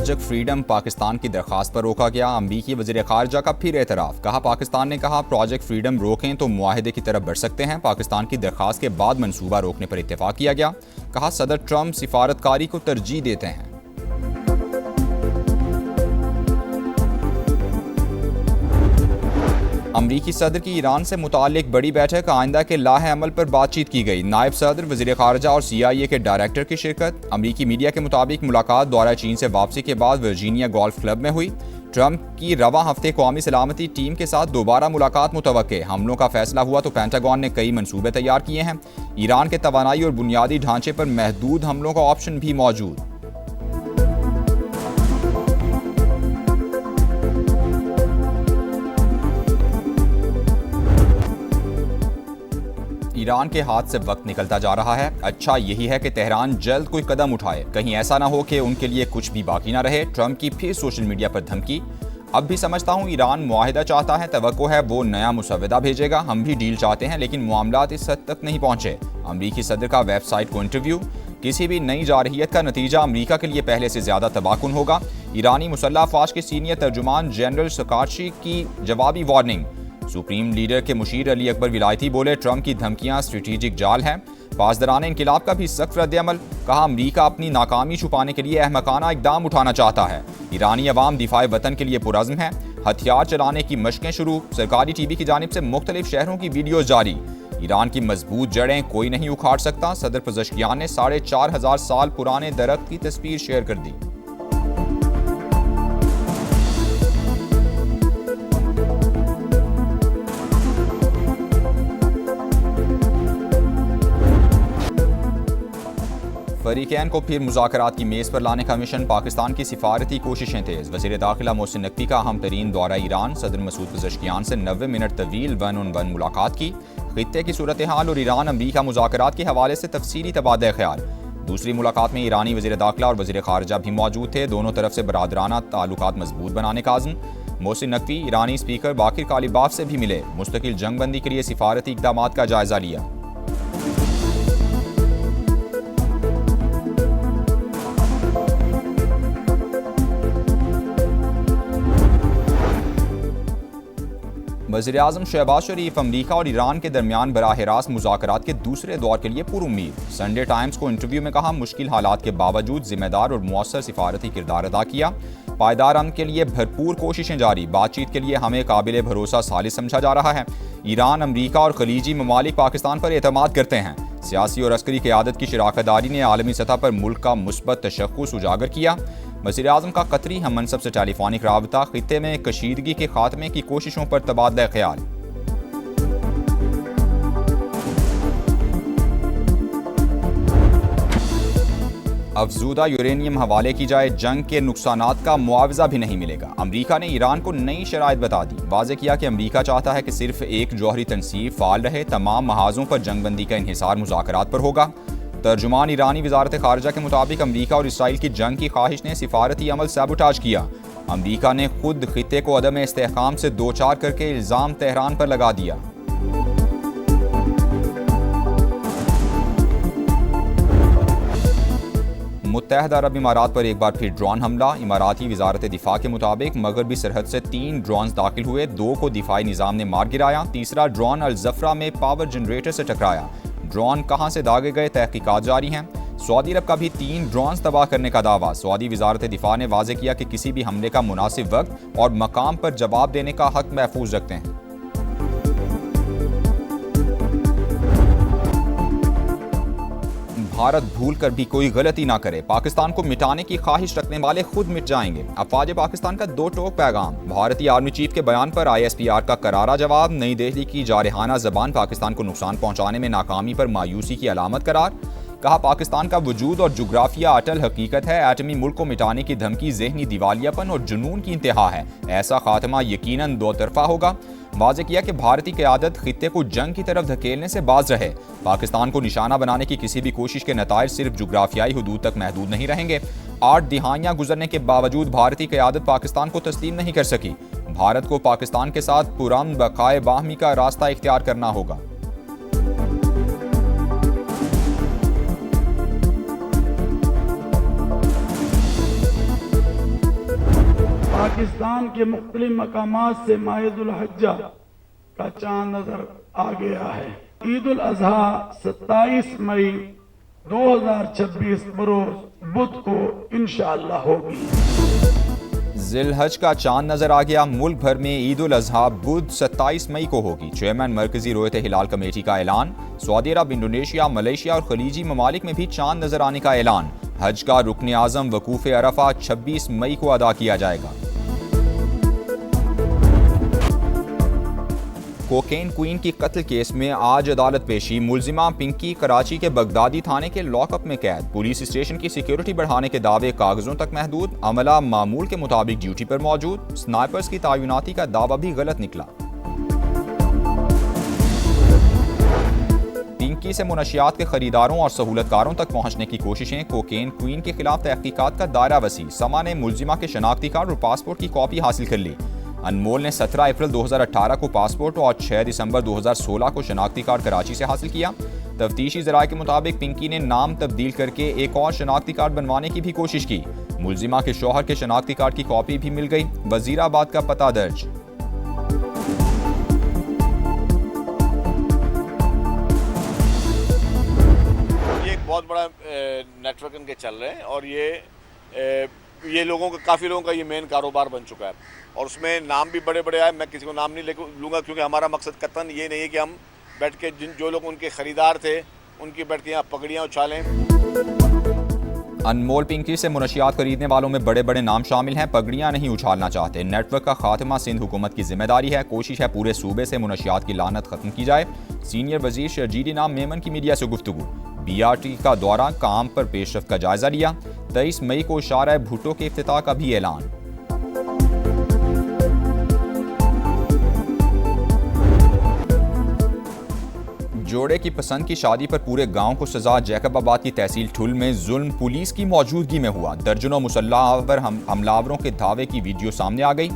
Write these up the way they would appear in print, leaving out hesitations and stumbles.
Project freedom Pakistan की दरख्वास्त पर रोका गया। अमरीकी वज़ीर ख़ारजा का फिर एतराफ़। कहा पाकिस्तान ने कहा प्रोजेक्ट फ्रीडम रोकें तो मुआहदे की तरफ बढ़ सकते हैं। पाकिस्तान की दरख्वास्त के बाद मनसूबा रोकने पर इत्तेफाक किया गया। कहा सदर ट्रंप सिफारतकारी को तरजीह देते हैं। अमरीकी सदर की ईरान से मुताल्लिक बड़ी बैठक, आइंदा के लाहे अमल पर बातचीत की गई। नायब सदर, वज़ीर ख़ारजा और CIA के डायरेक्टर की शिरकत। अमरीकी मीडिया के मुताबिक मुलाकात दौरा चीन से वापसी के बाद वर्जीनिया गोल्फ क्लब में हुई। ट्रंप की रवां हफ्ते कौमी सलामती टीम के साथ दोबारा मुलाकात मुतवक्के। हमलों का फैसला हुआ तो पेंटागन ने कई मनसूबे तैयार किए हैं। ईरान के तवानाई और बुनियादी ढांचे पर महदूद हमलों का ऑप्शन भी मौजूद। ईरान के हाथ से वक्त निकलता जा रहा है। अच्छा यही है कि तेहरान जल्द कोई कदम उठाए, कहीं ऐसा ना हो कि उनके लिए कुछ भी बाकी ना रहे। ट्रंप की फिर सोशल मीडिया पर धमकी। अब भी समझता हूँ ईरान मुआहिदा चाहता है, तवक्को है वो नया मुसव्वदा भेजेगा। हम भी डील चाहते हैं लेकिन मामलात इस हद तक नहीं पहुंचे। अमरीकी सदर का वेबसाइट को इंटरव्यू। किसी भी नई जारहियत का नतीजा अमरीका के लिए पहले से ज्यादा तबाहकुन होगा। ईरानी मुसल्लह अफवाज के सीनियर तर्जुमान जनरल सकार्ची की जवाबी वार्निंग। सुप्रीम लीडर के मुशीर अली अकबर विलायती बोले ट्रंप की धमकियां स्ट्रेटेजिक जाल हैं। पासदारान इनकिलाब का भी सख्त रद्द-ए-अमल। कहा अमरीका अपनी नाकामी छुपाने के लिए अहमकाना इकदाम उठाना चाहता है। ईरानी अवाम दिफाए वतन के लिए पुरज़्म है। हथियार चलाने की मशकें शुरू। सरकारी टीवी की जानिब से मुख्तलिफ शहरों की वीडियो जारी। ईरान की मजबूत जड़ें कोई नहीं उखाड़ सकता। सदर पज़ेश्कियान ने 4,500 साल पुराने दरख्त की तस्वीर शेयर कर दी। फरीकैन को फिर मुज़ाकरात की मेज़ पर लाने का मिशन। पाकिस्तान की सिफारती कोशिशें तेज़। वज़ीर दाखिला मोहसिन नकवी का अहम तरीन दौरा ईरान। सदर मसूद पज़ेश्कियान से 90 मिनट तवील 1-on-1 मुलाकात की। खित्ते की सूरत हाल और ईरान अमरीका मुज़ाकरात के हवाले से तफसीली तबादला ख्याल। दूसरी मुलाकात में ईरानी वज़ीर दाखिला और वज़ीर ख़ारजा भी मौजूद थे। दोनों तरफ से बरादराना ताल्लुकात मजबूत बनाने का आज़म। मोहसिन नकवी ईरानी स्पीकर बाकिर कालिबाफ से भी मिले। मुस्तकिल जंगबंदी के लिए सिफारती इक़दामात का जायजा लिया। वज़ीर आज़म शहबाज शरीफ अमरीका और ईरान के दरमियान बराह रास्त मुज़ाकरात के दूसरे दौर के लिए पुरुम्मीद। संडे टाइम्स को इंटरव्यू में कहा मुश्किल हालात के बावजूद जिम्मेदार और मुअस्सर सिफारती किरदार अदा किया। पायदार अमन के लिए भरपूर कोशिशें जारी। बातचीत के लिए हमें काबिल भरोसा सालिस समझा जा रहा है। ईरान, अमरीका और खलीजी ममालिक पाकिस्तान पर एतमाद करते हैं। सियासी और अस्करी क़यादत की शराकतदारी ने आलमी सतह पर मुल्क का मुस्बत तशख़्ख़ुस उजागर किया। वज़ीर आज़म का कतरी हम मनसब से टेलीफोनिक राबता। खित्ते में कशीदगी के खात्मे की कोशिशों पर तबादला ख्याल। अफजूदा यूरेनियम हवाले की जाए, जंग के नुकसानात का मुआवजा भी नहीं मिलेगा। अमरीका ने ईरान को नई शराइत बता दी। वाज़े किया कि अमरीका चाहता है कि सिर्फ एक जौहरी तनसीब फ़ाल रहे। तमाम महाजों पर जंगबंदी का इन्हिसार मुज़ाकरात पर होगा। तर्जुमान ईरानी वज़ारत ख़ारजा के मुताबिक अमरीका और इसराइल की जंग की ख्वाहिश ने सिफारती अमल सैबोटाज किया। अमरीका ने खुद खित्ते को अदम इस्तेहकाम से दो चार करके इल्ज़ाम तेहरान पर लगा दिया। मुत्तहदा अरब इमारात पर एक बार फिर ड्रोन हमला। इमाराती वज़ारत दिफा के मुताबिक मगरबी सरहद से 3 ड्रोन दाखिल हुए। 2 को दिफाई निज़ाम ने मार गिराया। तीसरा ड्रोन अल जफ़रा में पावर जनरेटर से टकराया। ड्रोन कहां से दागे गए, तहकीकात जारी हैं। सऊदी अरब का भी 3 ड्रोन तबाह करने का दावा। सऊदी वज़ारत दिफा ने वाज़े किया कि किसी भी हमले का मुनासिब वक्त और मकाम पर जवाब देने का हक महफूज रखते हैं। भारत भूल कर भी कोई गलती ना करे। पाकिस्तान को मिटाने की ख्वाहिश रखने वाले खुद मिट जाएंगे। अफवाज पाकिस्तान का 2 टोक पैगाम। भारतीय आर्मी चीफ के बयान पर ISPR का करारा जवाब। नई दिल्ली की जारहाना जबान पाकिस्तान को नुकसान पहुंचाने में नाकामी पर मायूसी की अलामत करार। कहा पाकिस्तान का वजूद और जुग्राफिया अटल हकीकत है। एटमी मुल्क को मिटाने की धमकी ज़हनी दिवालियापन और जुनून की इंतहा है। ऐसा खात्मा यकीनन दो तरफा होगा। वाज़े किया कि भारतीय क़यादत खित्ते को जंग की तरफ धकेलने से बाज रहे। पाकिस्तान को निशाना बनाने की किसी भी कोशिश के नताइज सिर्फ जुग्राफियाई हुदूद तक महदूद नहीं रहेंगे। 8 दिहाइयाँ गुजरने के बावजूद भारतीय क़यादत पाकिस्तान को तस्लीम नहीं कर सकी। भारत को पाकिस्तान के साथ पुरअमन बकाए बाहमी का रास्ता इख्तियार करना होगा। पाकिस्तान के मुख्तलिफ मकामात से माहिदुल हज्जा का चांद नजर आ गया है। ईद उल अजहा 27 मई 2026 बरोज बुध को इंशाअल्लाह होगी। जिलहज का चांद नजर आ गया। मुल्क भर में ईद उल अजहा बुध 27 मई को होगी। चेयरमैन मरकजी रोयत हिलाल कमेटी का ऐलान। सऊदी अरब, इंडोनेशिया, मलेशिया और खलीजी ममालिक में भी चांद नजर आने का ऐलान। हज का रुकन आजम वकूफ अरफा 26 मई को अदा किया जाएगा। कोकेन क्वीन की कत्ल केस में आज अदालत पेशी। मुलजिमा पिंकी कराची के बगदादी थाने के लॉकअप में कैद। पुलिस स्टेशन की सिक्योरिटी बढ़ाने के दावे कागजों तक महदूद। अमला मामूल के मुताबिक ड्यूटी पर मौजूद। स्नाइपर्स की तैनाती का दावा भी गलत निकला। पिंकी से मुनशियात के खरीदारों और सहूलतकारों तक पहुंचने की कोशिशें। कोकेन क्वीन के खिलाफ तहकीकात का दायरा वसी। समा ने मुलजिमा के शनाख्ती कार्ड और पासपोर्ट की कॉपी हासिल कर ली। अनमोल ने 17 अप्रैल 2018 को पासपोर्ट और 6 दिसंबर 2016 को शनाख्ती कार्ड कराची से हासिल किया। तफ्तीशी ज़राए के मुताबिक पिंकी ने नाम तब्दील करके एक और शनाख्ती कार्ड बनवाने की भी कोशिश की। मुलजिमा के शौहर के शनाख्ती कार्ड की कॉपी भी मिल गई। वजीराबाद का पता दर्ज। ये एक बहुत बड़ा नेटवर्क इनके चल रहे हैं और ये लोगों का, काफ़ी लोगों का ये मेन कारोबार बन चुका है और उसमें नाम भी बड़े बड़े आए। मैं किसी को नाम नहीं लूँगा क्योंकि हमारा मकसद कतन ये नहीं है कि हम बैठ के जो लोग उनके ख़रीदार थे उनकी बैठ के यहाँ पगड़ियाँ उछालें। अनमोल पिंकी से मुनशियात खरीदने वालों में बड़े बड़े नाम शामिल हैं। पगड़ियाँ नहीं उछालना चाहते। नेटवर्क का खात्मा सिंध हुकूमत की जिम्मेदारी है। कोशिश है पूरे सूबे से मुनशियात की लानत खत्म की जाए। सीनियर वजीर शर्जील इनाम मेमन की मीडिया से गुफ्तगू। BRT का दौरा, काम पर पेशरफ्त का जायजा लिया। 23 मई को इशारा भुट्टो के इफ्तिताह का भी ऐलान। जोड़े की पसंद की शादी पर पूरे गांव को सजा। जैकबाबाद की तहसील ठुल में जुल्म पुलिस की मौजूदगी में हुआ। दर्जनों मुसल्लावर हमलावरों के धावे की वीडियो सामने आ गई।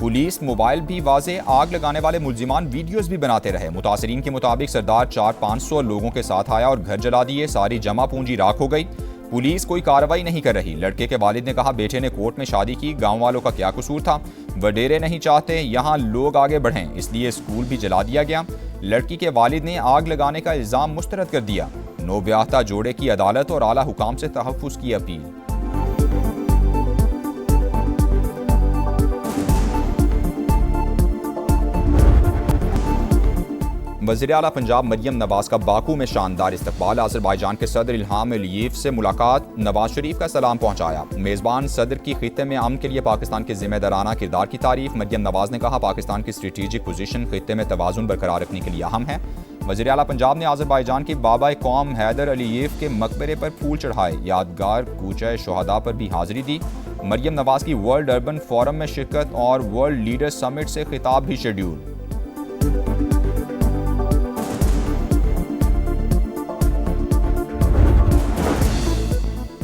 पुलिस मोबाइल भी वाजे। आग लगाने वाले मुलजिमान वीडियोस भी बनाते रहे। मुतासरीन के मुताबिक सरदार 400-500 लोगों के साथ आया और घर जला दिए। सारी जमा पूंजी राख हो गई। पुलिस कोई कार्रवाई नहीं कर रही। लड़के के वालिद ने कहा बेटे ने कोर्ट में शादी की, गांव वालों का क्या कसूर था। वडेरे नहीं चाहते यहाँ लोग आगे बढ़ें, इसलिए स्कूल भी जला दिया गया। लड़की के वालिद ने आग लगाने का इल्जाम मुस्तरद कर दिया। नौब्याहता जोड़े की अदालत और आला हुकाम से तहफ्फुज़ की अपील। वज़ीर आला पंजाब मरियम नवाज का बाकू में शानदार इस्तकबाल। अज़रबैजान के सदर इल्हाम अलीयेव से मुलाकात। नवाज शरीफ का सलाम पहुंचाया। मेज़बान सदर की खित्ते में अमन के लिए पाकिस्तान के जिम्मेदाराना किरदार की तारीफ। मरियम नवाज ने कहा पाकिस्तान की स्ट्रेटेजिक पोजीशन खित्ते में तवाज़ुन बरकरार रखने के लिए अहम है। वज़ीर आला पंजाब ने अज़रबैजान के बाबा कौम हैदर अलीयेव के मकबरे पर फूल चढ़ाए। यादगार कूचे शोहदा पर भी हाजिरी दी। मरियम नवाज की वर्ल्ड अर्बन फोरम में शिरकत और वर्ल्ड लीडर समिट से खिताब भी शेड्यूल।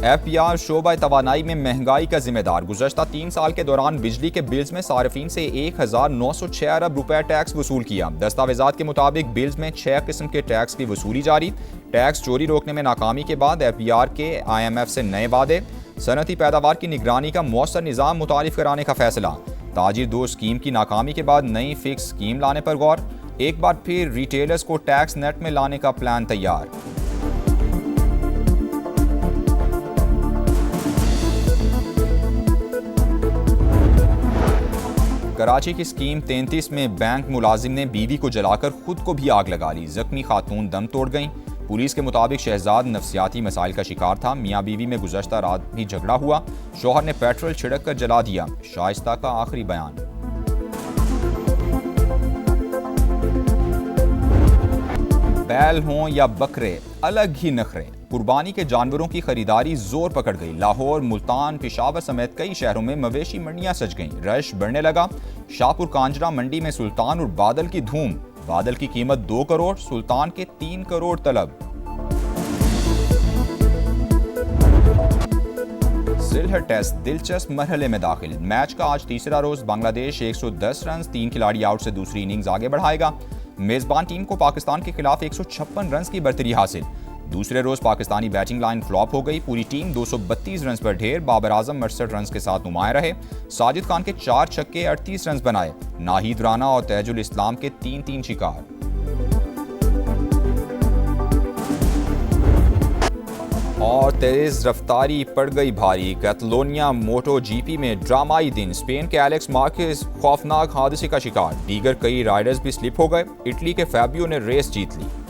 FPR शोबा तवानाई में महंगाई का जिम्मेदार। गुज़श्ता 3 साल के दौरान बिजली के बिल्स में सार्फिन से 1906 अरब रुपए टैक्स वसूल किया। दस्तावेजात के मुताबिक बिल्स में 6 किस्म के टैक्स की वसूली जारी। टैक्स चोरी रोकने में नाकामी के बाद FPR के IMF से नए वादे। सनती पैदावार की निगरानी का मौसर निज़ाम मुतारिफ कराने का फैसला। ताजिर 2 स्कीम की नाकामी के बाद नई फिक्स स्कीम लाने पर गौर। एक बार फिर रिटेलर्स को टैक्स नेट में लाने का प्लान तैयार। कराची की स्कीम 33 में बैंक मुलाजिम ने बीवी को जलाकर खुद को भी आग लगा ली। जख्मी खातून दम तोड़ गईं। पुलिस के मुताबिक शहजाद नफ्सियाती मसाइल का शिकार था। मियाँ बीवी में गुज़श्ता रात भी झगड़ा हुआ। शौहर ने पेट्रोल छिड़क कर जला दिया। शाइस्ता का आखिरी बयान। बैल हों या बकरे, अलग ही नखरे। कुर्बानी के जानवरों की खरीदारी जोर पकड़ गई। लाहौर, मुल्तान, पेशावर समेत कई शहरों में मवेशी मंडियां सज गईं। रश बढ़ने लगा। शाहपुर कांजरा मंडी में सुल्तान और बादल की धूम। बादल की कीमत 2 करोड़, सुल्तान के 3 करोड़ तलब। जिलहज टेस्ट दिलचस्प मरहले में दाखिल। मैच का आज तीसरा रोज। बांग्लादेश 110 रन 3 खिलाड़ी आउट से दूसरी इनिंग्स आगे बढ़ाएगा। मेजबान टीम को पाकिस्तान के खिलाफ 156 रन की बर्तरी हासिल। दूसरे रोज पाकिस्तानी बैटिंग लाइन फ्लॉप हो गई। पूरी टीम 232 रन पर ढेर। बाबर आजम 68 रन के साथ नुमाया रहे। साजिद खान के 4 छक्के 38 रन बनाए। नाहिद राना और तैजुल इस्लाम के 3-3 शिकार। और तेज रफ्तारी पड़ गई भारी। कैटलोनिया मोटो जीपी में ड्रामाई दिन। स्पेन के एलेक्स मार्केज खौफनाक हादसे का शिकार। दीगर कई राइडर्स भी स्लिप हो गए। इटली के फैबियो ने रेस जीत ली।